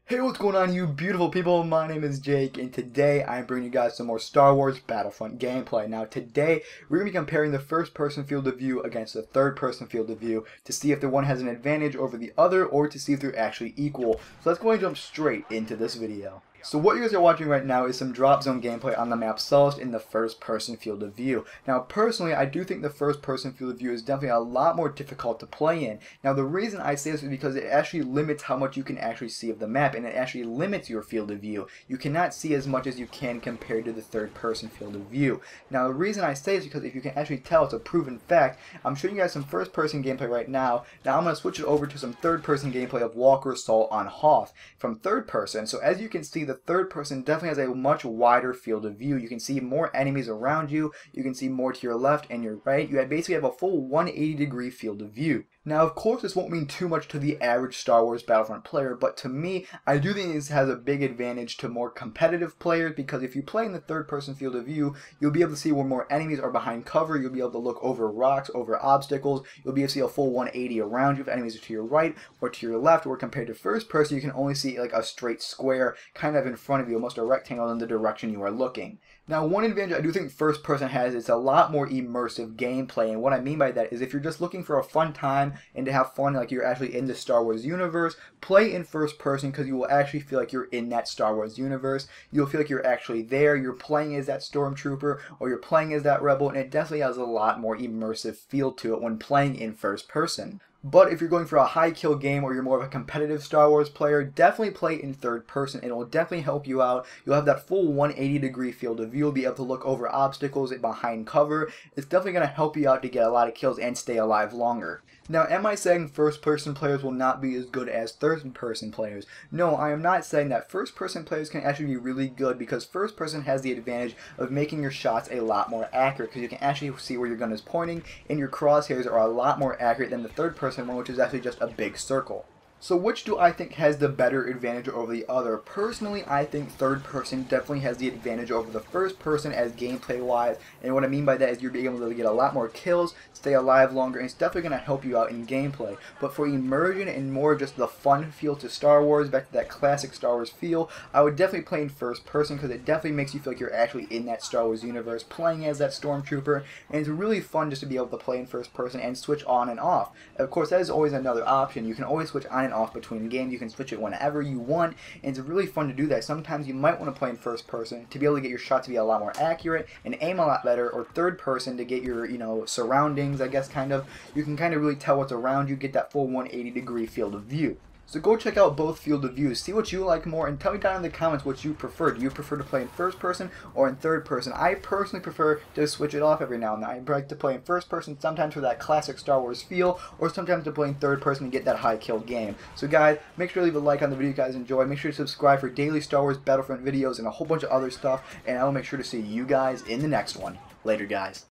Hey, what's going on, you beautiful people? My name is Jake, and today I'm bringing you guys some more Star Wars Battlefront gameplay. Now, today we're going to be comparing the first-person field of view against the third-person field of view to see if the one has an advantage over the other or to see if they're actually equal. So let's go and jump straight into this video. So what you guys are watching right now is some drop zone gameplay on the map Sullust in the first-person field of view. Now, personally, I do think the first-person field of view is definitely a lot more difficult to play in. Now, the reason I say this is because it actually limits how much you can actually see of the map, and it actually limits your field of view. You cannot see as much as you can compared to the third-person field of view. Now, the reason I say this is because if you can actually tell, it's a proven fact. I'm showing you guys some first-person gameplay right now. Now, I'm going to switch it over to some third-person gameplay of Walker Assault on Hoth from third-person. So, as you can see, the third person definitely has a much wider field of view. You can see more enemies around you, you can see more to your left and your right. You basically have a full 180-degree field of view. Now, of course, this won't mean too much to the average Star Wars Battlefront player, but to me, I do think this has a big advantage to more competitive players, because if you play in the third-person field of view, you'll be able to see where more enemies are behind cover, you'll be able to look over rocks, over obstacles, you'll be able to see a full 180 around you if enemies are to your right or to your left, where compared to first person, you can only see like a straight square kind of in front of you, almost a rectangle in the direction you are looking. Now, one advantage I do think first person has is a lot more immersive gameplay, and what I mean by that is if you're just looking for a fun time and to have fun like you're actually in the Star Wars universe, play in first person, because you will actually feel like you're in that Star Wars universe. You'll feel like you're actually there, you're playing as that stormtrooper or you're playing as that rebel, and it definitely has a lot more immersive feel to it when playing in first person. But if you're going for a high kill game or you're more of a competitive Star Wars player, definitely play in third person. It will definitely help you out. You'll have that full 180-degree field of view. You'll be able to look over obstacles behind cover. It's definitely going to help you out to get a lot of kills and stay alive longer. Now, am I saying first-person players will not be as good as third-person players? No, I am not saying that. First-person players can actually be really good, because first-person has the advantage of making your shots a lot more accurate, because you can actually see where your gun is pointing, and your crosshairs are a lot more accurate than the third-person one, which is actually just a big circle. So which do I think has the better advantage over the other? Personally, I think third person definitely has the advantage over the first person as gameplay wise, and what I mean by that is you're being able to get a lot more kills, stay alive longer, and it's definitely going to help you out in gameplay. But for immersion and more of just the fun feel to Star Wars, back to that classic Star Wars feel, I would definitely play in first person, because it definitely makes you feel like you're actually in that Star Wars universe, playing as that stormtrooper, and it's really fun just to be able to play in first person and switch on and off. Of course, that is always another option. You can always switch on and off between games. You can switch it whenever you want, and it's really fun to do that. Sometimes you might want to play in first person to be able to get your shot to be a lot more accurate and aim a lot better, or third person to get your, surroundings, I guess, kind of. You can kind of really tell what's around you, get that full 180-degree field of view. So go check out both field of views, see what you like more, and tell me down in the comments what you prefer. Do you prefer to play in first person or in third person? I personally prefer to switch it off every now and then. I like to play in first person sometimes for that classic Star Wars feel, or sometimes to play in third person to get that high kill game. So guys, make sure to leave a like on the video you guys enjoy. Make sure to subscribe for daily Star Wars Battlefront videos and a whole bunch of other stuff, and I will make sure to see you guys in the next one. Later, guys.